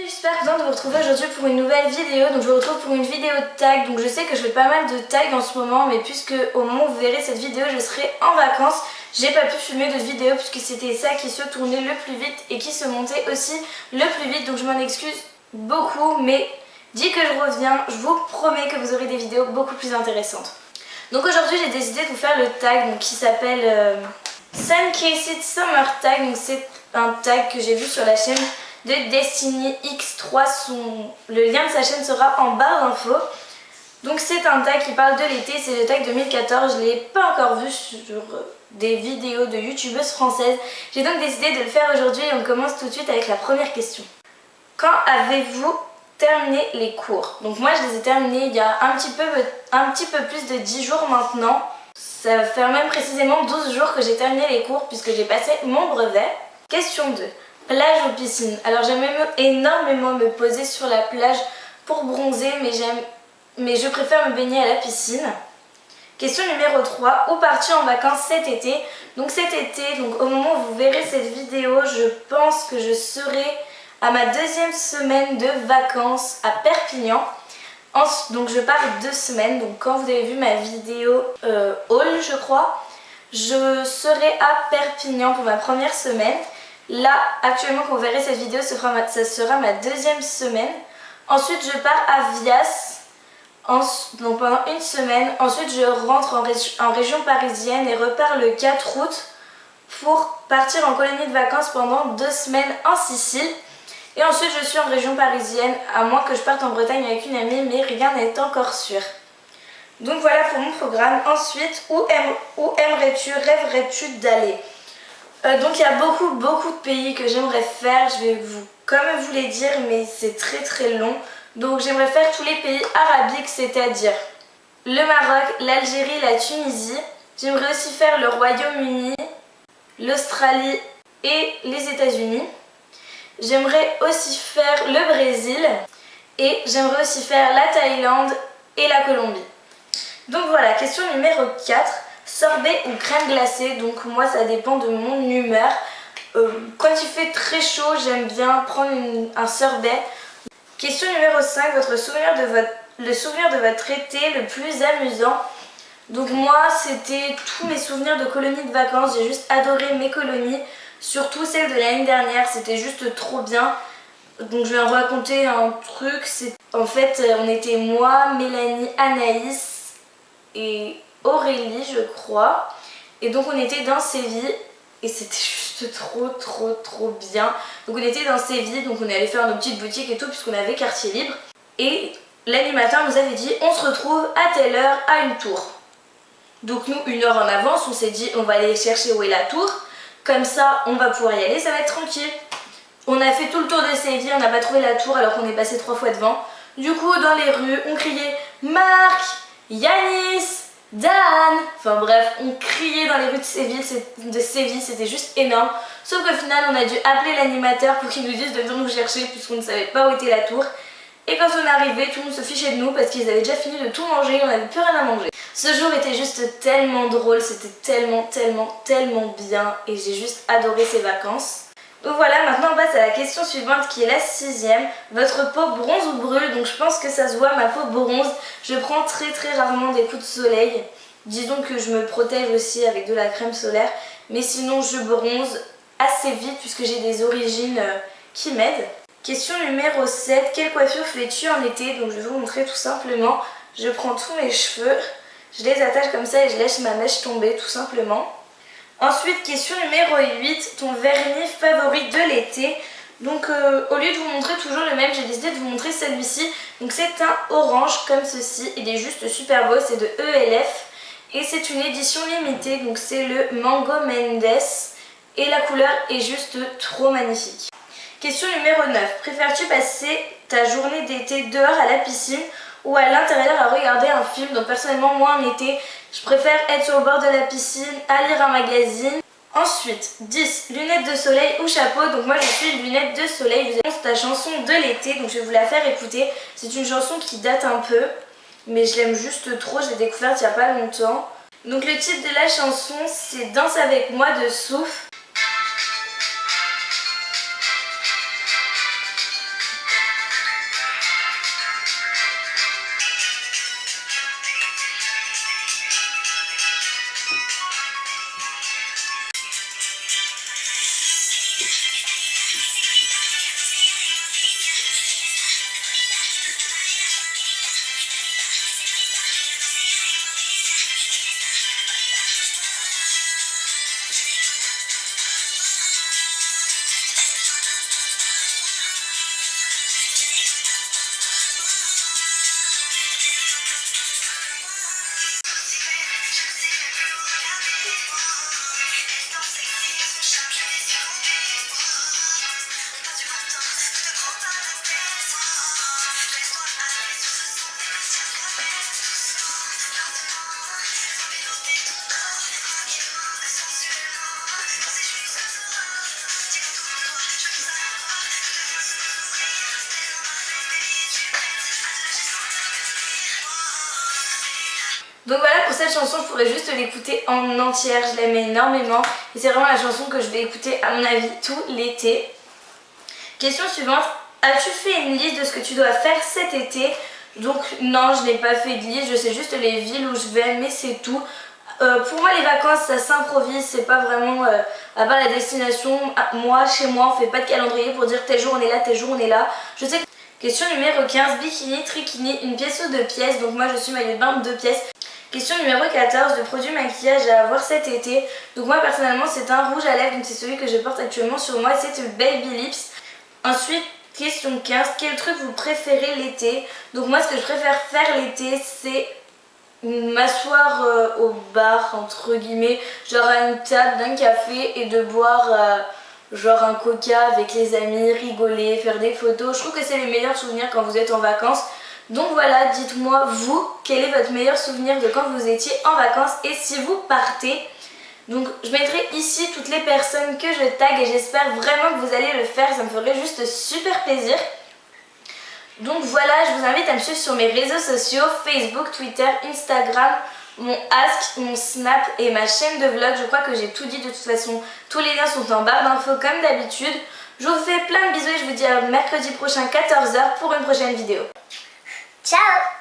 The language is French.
je suis super contente de vous retrouver aujourd'hui pour une nouvelle vidéo. Donc je vous retrouve pour une vidéo de tag. Donc je sais que je fais pas mal de tags en ce moment, mais puisque au moment où vous verrez cette vidéo je serai en vacances, j'ai pas pu filmer de vidéo puisque c'était ça qui se tournait le plus vite et qui se montait aussi le plus vite. Donc je m'en excuse beaucoup, mais dès que je reviens, je vous promets que vous aurez des vidéos beaucoup plus intéressantes. Donc aujourd'hui j'ai décidé de vous faire le tag donc, qui s'appelle Sunkissed Summer Tag. Donc c'est un tag que j'ai vu sur la chaîne de Destiny X3. Le lien de sa chaîne sera en barre d'infos. Donc c'est un tag qui parle de l'été, c'est le tag 2014. Je ne l'ai pas encore vu sur des vidéos de youtubeuses françaises. J'ai donc décidé de le faire aujourd'hui et on commence tout de suite avec la première question. Quand avez-vous terminé les cours? Donc moi je les ai terminés il y a un petit peu plus de 10 jours maintenant. Ça va faire même précisément 12 jours que j'ai terminé les cours puisque j'ai passé mon brevet. Question 2. Plage ou piscine? Alors j'aime énormément me poser sur la plage pour bronzer, mais je préfère me baigner à la piscine. Question numéro 3. Où partir en vacances cet été? Donc cet été, donc au moment où vous verrez cette vidéo, je pense que je serai à ma deuxième semaine de vacances à Perpignan. Donc je pars 2 semaines, donc quand vous avez vu ma vidéo haul je crois, je serai à Perpignan pour ma première semaine. Là actuellement quand vous verrez cette vidéo ça sera ma deuxième semaine. Ensuite je pars à Vias donc pendant une semaine. Ensuite je rentre en région parisienne et repars le 4 août pour partir en colonie de vacances pendant 2 semaines en Sicile. Et ensuite je suis en région parisienne, à moins que je parte en Bretagne avec une amie, mais rien n'est encore sûr. Donc voilà pour mon programme. Ensuite, où aimerais-tu, rêverais-tu d'aller? Donc il y a beaucoup de pays que j'aimerais faire, je vais comme vous les dire, mais c'est très long. Donc j'aimerais faire tous les pays arabiques, c'est-à-dire le Maroc, l'Algérie, la Tunisie. J'aimerais aussi faire le Royaume-Uni, l'Australie et les États-Unis. J'aimerais aussi faire le Brésil et j'aimerais aussi faire la Thaïlande et la Colombie. Donc voilà, question numéro 4. Sorbet ou crème glacée? Donc moi ça dépend de mon humeur. Quand il fait très chaud, j'aime bien prendre un sorbet. Question numéro 5. Le souvenir de votre été le plus amusant? Donc moi c'était tous mes souvenirs de colonies de vacances. J'ai juste adoré mes colonies. Surtout celle de l'année dernière, c'était juste trop bien. Donc je vais en raconter un truc. En fait, on était moi, Mélanie, Anaïs et Aurélie, je crois. Et donc on était dans Séville et c'était juste trop bien. Donc on était dans Séville, donc on est allé faire nos petites boutiques et tout puisqu'on avait quartier libre. Et l'animateur nous avait dit on se retrouve à telle heure à une tour. Donc nous, 1 heure en avance, on s'est dit on va aller chercher où est la tour. Comme ça, on va pouvoir y aller, ça va être tranquille. On a fait tout le tour de Séville, on n'a pas trouvé la tour alors qu'on est passé 3 fois devant. Du coup, dans les rues, on criait Marc, Yanis, Dan. Enfin bref, on criait dans les rues de Séville, c'était juste énorme. Sauf qu'au final, on a dû appeler l'animateur pour qu'il nous dise de venir nous chercher puisqu'on ne savait pas où était la tour. Et quand on est arrivé, tout le monde se fichait de nous parce qu'ils avaient déjà fini de tout manger, on n'avait plus rien à manger. Ce jour était juste tellement drôle, c'était tellement bien et j'ai juste adoré ces vacances. Donc voilà, maintenant on passe à la question suivante qui est la 6e. Votre peau bronze ou brûle? Donc je pense que ça se voit, ma peau bronze. Je prends très rarement des coups de soleil. Disons que je me protège aussi avec de la crème solaire. Mais sinon je bronze assez vite puisque j'ai des origines qui m'aident. Question numéro 7. Quelle coiffure fais-tu en été? Donc je vais vous montrer tout simplement. Je prends tous mes cheveux, je les attache comme ça et je laisse ma mèche tomber tout simplement. Ensuite, question numéro 8. Ton vernis favori de l'été? Donc au lieu de vous montrer toujours le même, j'ai décidé de vous montrer celui-ci. Donc c'est un orange comme ceci, il est juste super beau, c'est de ELF. Et c'est une édition limitée, donc c'est le Mango Mendes. Et la couleur est juste trop magnifique. Question numéro 9. Préfères-tu passer ta journée d'été dehors à la piscine ou à l'intérieur à regarder un film? Donc personnellement, moi en été, je préfère être sur le bord de la piscine, à lire un magazine. Ensuite, 10. Lunettes de soleil ou chapeau? Donc moi je suis lunettes de soleil. Vous avez ta chanson de l'été, donc je vais vous la faire écouter. C'est une chanson qui date un peu, mais je l'aime juste trop, je l'ai découverte il n'y a pas longtemps. Donc le titre de la chanson c'est Danse avec moi de Souf. Donc voilà, pour cette chanson, je pourrais juste l'écouter en entière, je l'aime énormément et c'est vraiment la chanson que je vais écouter à mon avis tout l'été. Question suivante, as-tu fait une liste de ce que tu dois faire cet été? Donc non, je n'ai pas fait de liste, je sais juste les villes où je vais, mais c'est tout. Pour moi les vacances ça s'improvise, c'est pas vraiment à part la destination. Moi, chez moi, on fait pas de calendrier pour dire tel jour on est là, tel jour on est là. Je sais que... Question numéro 15, bikini, trikini, une pièce ou deux pièces. Donc moi je suis maillot de bain de 2 pièces. Question numéro 14, de produits maquillage à avoir cet été. Donc moi personnellement c'est un rouge à lèvres, donc c'est celui que je porte actuellement sur moi, c'est Baby Lips. Ensuite, question 15, quel truc vous préférez l'été? Donc moi ce que je préfère faire l'été c'est m'asseoir au bar entre guillemets, genre à une table d'un café et de boire genre un coca avec les amis, rigoler, faire des photos. Je trouve que c'est les meilleurs souvenirs quand vous êtes en vacances. Donc voilà, dites-moi vous, quel est votre meilleur souvenir de quand vous étiez en vacances et si vous partez. Donc je mettrai ici toutes les personnes que je tag et j'espère vraiment que vous allez le faire, ça me ferait juste super plaisir. Donc voilà, je vous invite à me suivre sur mes réseaux sociaux, Facebook, Twitter, Instagram, mon Ask, mon Snap et ma chaîne de vlog. Je crois que j'ai tout dit de toute façon, tous les liens sont en barre d'infos comme d'habitude. Je vous fais plein de bisous et je vous dis à mercredi prochain 14 h pour une prochaine vidéo. Ciao!